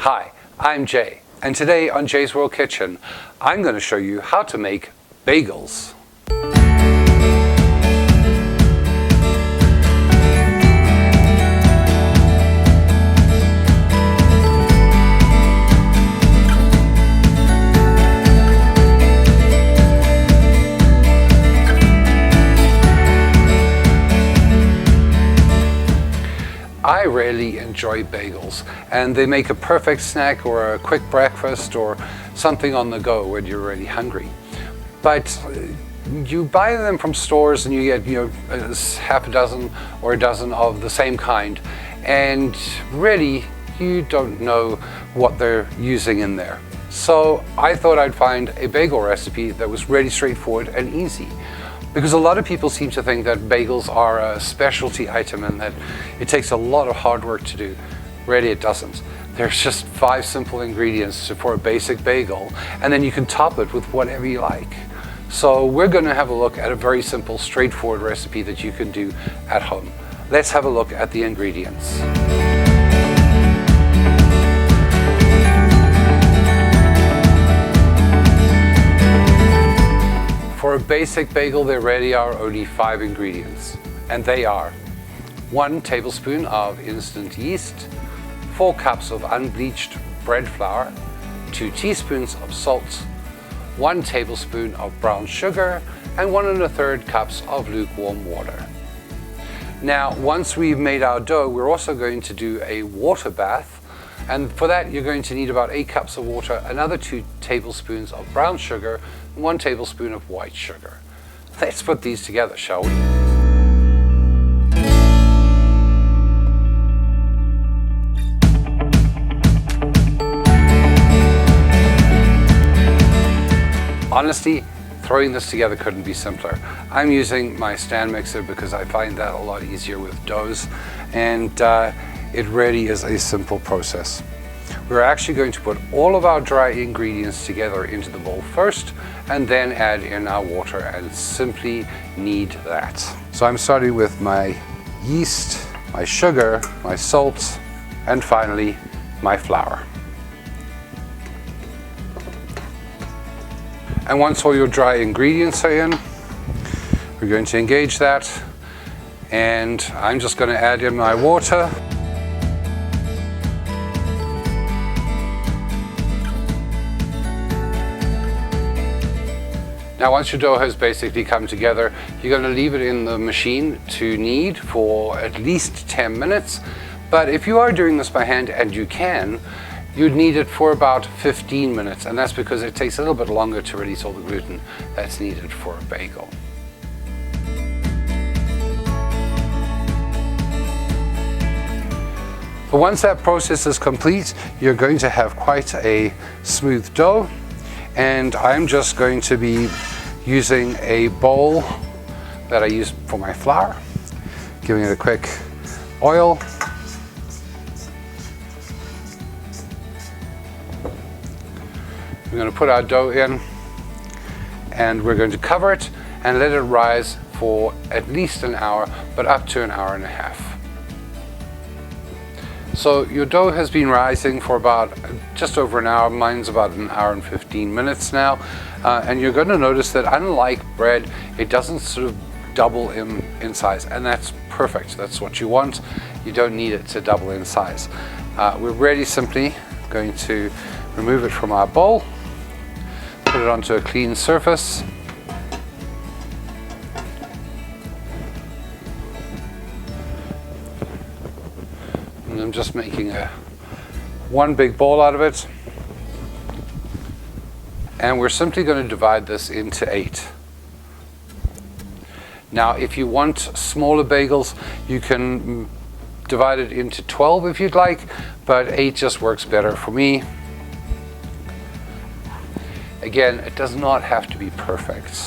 Hi, I'm Jay, and today on Jay's World Kitchen, I'm going to show you how to make bagels. I really enjoy bagels, and they make a perfect snack or a quick breakfast or something on the go when you're really hungry. But you buy them from stores and you get half a dozen or a dozen of the same kind, and really you don't know what they're using in there. So I thought I'd find a bagel recipe that was really straightforward and easy. Because a lot of people seem to think that bagels are a specialty item and that it takes a lot of hard work to do. Really, it doesn't. There's just 5 simple ingredients for a basic bagel, and then you can top it with whatever you like. So we're going to have a look at a very simple, straightforward recipe that you can do at home. Let's have a look at the ingredients. For a basic bagel, there really are only 5 ingredients, and they are 1 tablespoon of instant yeast, 4 cups of unbleached bread flour, 2 teaspoons of salt, 1 tablespoon of brown sugar, and 1 1/3 cups of lukewarm water. Now, once we've made our dough, we're also going to do a water bath. And for that, you're going to need about 8 cups of water, another 2 tablespoons of brown sugar, and 1 tablespoon of white sugar. Let's put these together, shall we? Honestly, throwing this together couldn't be simpler. I'm using my stand mixer because I find that a lot easier with doughs, and it really is a simple process. We're actually going to put all of our dry ingredients together into the bowl first and then add in our water and simply knead that. So I'm starting with my yeast, my sugar, my salt, and finally my flour. And once all your dry ingredients are in, we're going to engage that, and I'm just going to add in my water. Now, once your dough has basically come together, you're going to leave it in the machine to knead for at least 10 minutes. But if you are doing this by hand, and you can, you'd knead it for about 15 minutes. And that's because it takes a little bit longer to release all the gluten that's needed for a bagel. But once that process is complete, you're going to have quite a smooth dough. And I'm just going to be using a bowl that I use for my flour, giving it a quick oil. We're going to put our dough in, and we're going to cover it and let it rise for at least an hour, but up to an hour and a half. So your dough has been rising for about just over an hour. Mine's about an hour and 15 minutes now. And you're going to notice that unlike bread, it doesn't sort of double in size. And that's perfect. That's what you want. You don't need it to double in size. We're really simply going to remove it from our bowl, put it onto a clean surface. And I'm just making one big ball out of it. And we're simply going to divide this into 8. Now, if you want smaller bagels, you can divide it into 12 if you'd like, but 8 just works better for me. Again, it does not have to be perfect.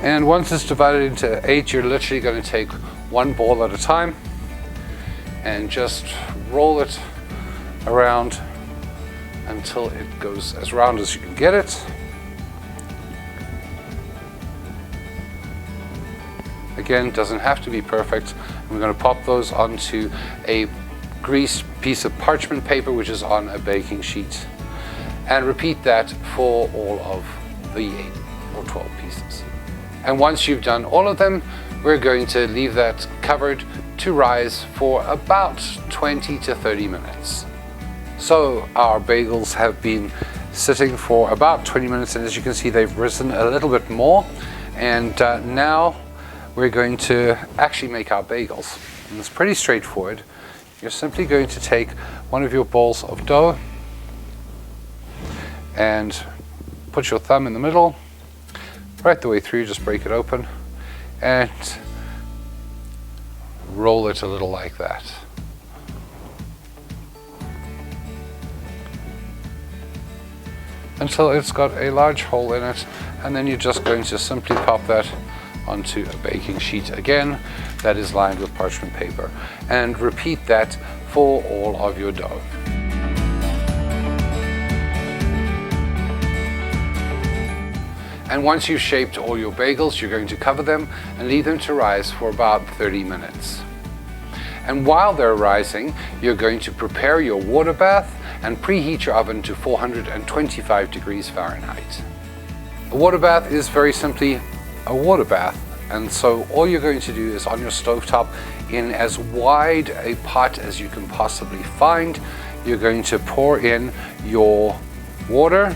And once it's divided into 8, you're literally going to take one ball at a time and just roll it around until it goes as round as you can get it. Again, doesn't have to be perfect. We're going to pop those onto a greased piece of parchment paper which is on a baking sheet. And repeat that for all of the 8 or 12 pieces. And once you've done all of them, we're going to leave that covered to rise for about 20 to 30 minutes. So our bagels have been sitting for about 20 minutes, and as you can see they've risen a little bit more. And now we're going to actually make our bagels. And it's pretty straightforward. You're simply going to take one of your balls of dough and put your thumb in the middle, right the way through, just break it open and roll it a little like that. Until it's got a large hole in it, and then you're just going to simply pop that onto a baking sheet again that is lined with parchment paper, and repeat that for all of your dough. And once you've shaped all your bagels, you're going to cover them and leave them to rise for about 30 minutes. And while they're rising, you're going to prepare your water bath and preheat your oven to 425 degrees Fahrenheit. A water bath is very simply a water bath, and so all you're going to do is on your stovetop, in as wide a pot as you can possibly find, you're going to pour in your water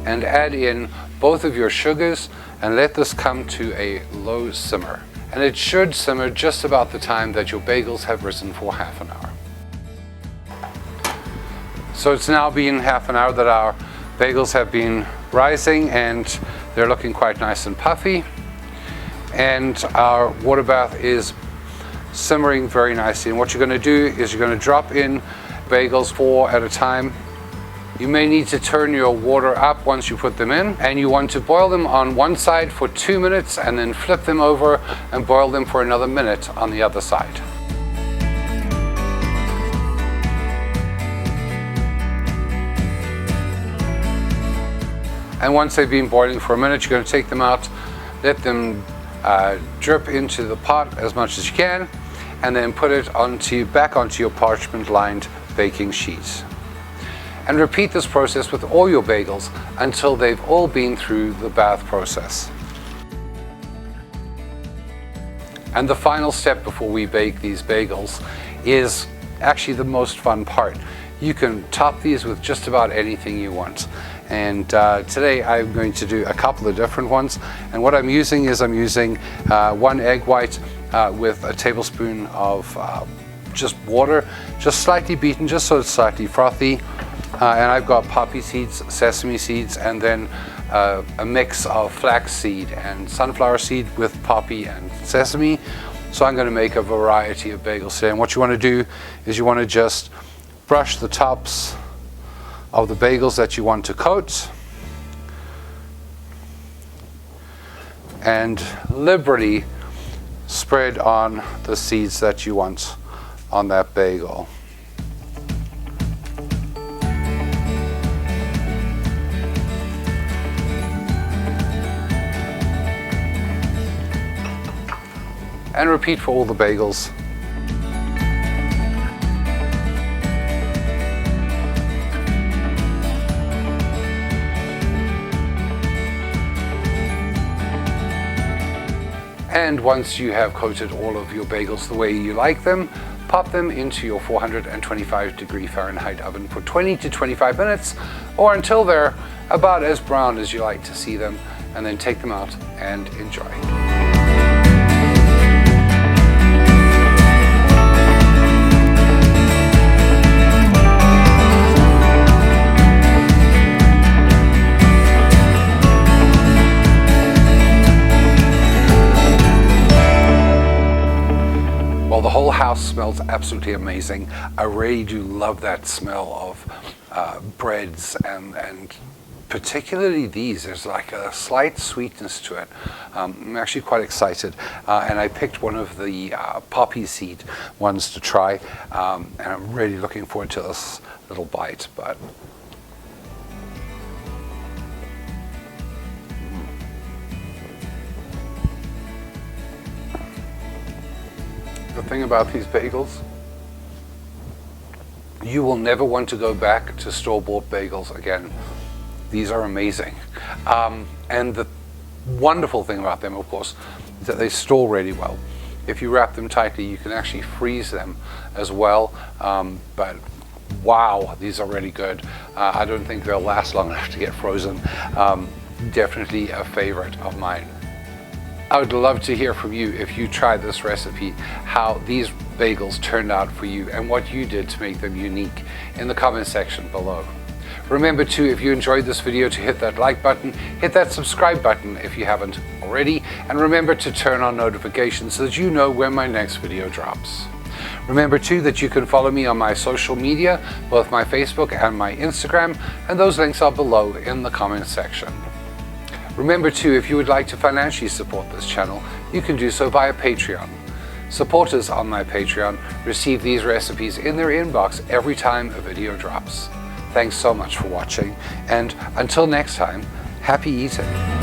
and add in both of your sugars and let this come to a low simmer. And it should simmer just about the time that your bagels have risen for half an hour. So it's now been half an hour that our bagels have been rising, and they're looking quite nice and puffy. And our water bath is simmering very nicely. And what you're going to do is you're going to drop in bagels 4 at a time. You may need to turn your water up once you put them in, and you want to boil them on one side for 2 minutes and then flip them over and boil them for another minute on the other side. And once they've been boiling for a minute, you're going to take them out, let them drip into the pot as much as you can, and then put it back onto your parchment-lined baking sheet. And repeat this process with all your bagels until they've all been through the bath process. And the final step before we bake these bagels is actually the most fun part. You can top these with just about anything you want. And today I'm going to do a couple of different ones. And what I'm using is 1 egg white with a tablespoon of just water, just slightly beaten, just so it's slightly frothy. And I've got poppy seeds, sesame seeds, and then a mix of flax seed and sunflower seed with poppy and sesame. So I'm going to make a variety of bagels today. And what you want to do is you want to just brush the tops of the bagels that you want to coat and liberally spread on the seeds that you want on that bagel. And repeat for all the bagels. And once you have coated all of your bagels the way you like them, pop them into your 425 degree Fahrenheit oven for 20 to 25 minutes, or until they're about as brown as you like to see them, and then take them out and enjoy. The whole house smells absolutely amazing. I really do love that smell of breads and particularly these. There's like a slight sweetness to it. I'm actually quite excited, and I picked one of the poppy seed ones to try, and I'm really looking forward to this little bite. But the thing about these bagels, you will never want to go back to store-bought bagels again. These are amazing. And the wonderful thing about them, of course, is that they store really well. If you wrap them tightly, you can actually freeze them as well. But wow, these are really good. I don't think they'll last long enough to get frozen. Definitely a favorite of mine. I would love to hear from you if you tried this recipe, how these bagels turned out for you and what you did to make them unique in the comment section below. Remember too, if you enjoyed this video, to hit that like button, hit that subscribe button if you haven't already, and remember to turn on notifications so that you know when my next video drops. Remember too that you can follow me on my social media, both my Facebook and my Instagram, and those links are below in the comment section. Remember too, if you would like to financially support this channel, you can do so via Patreon. Supporters on my Patreon receive these recipes in their inbox every time a video drops. Thanks so much for watching, and until next time, happy eating.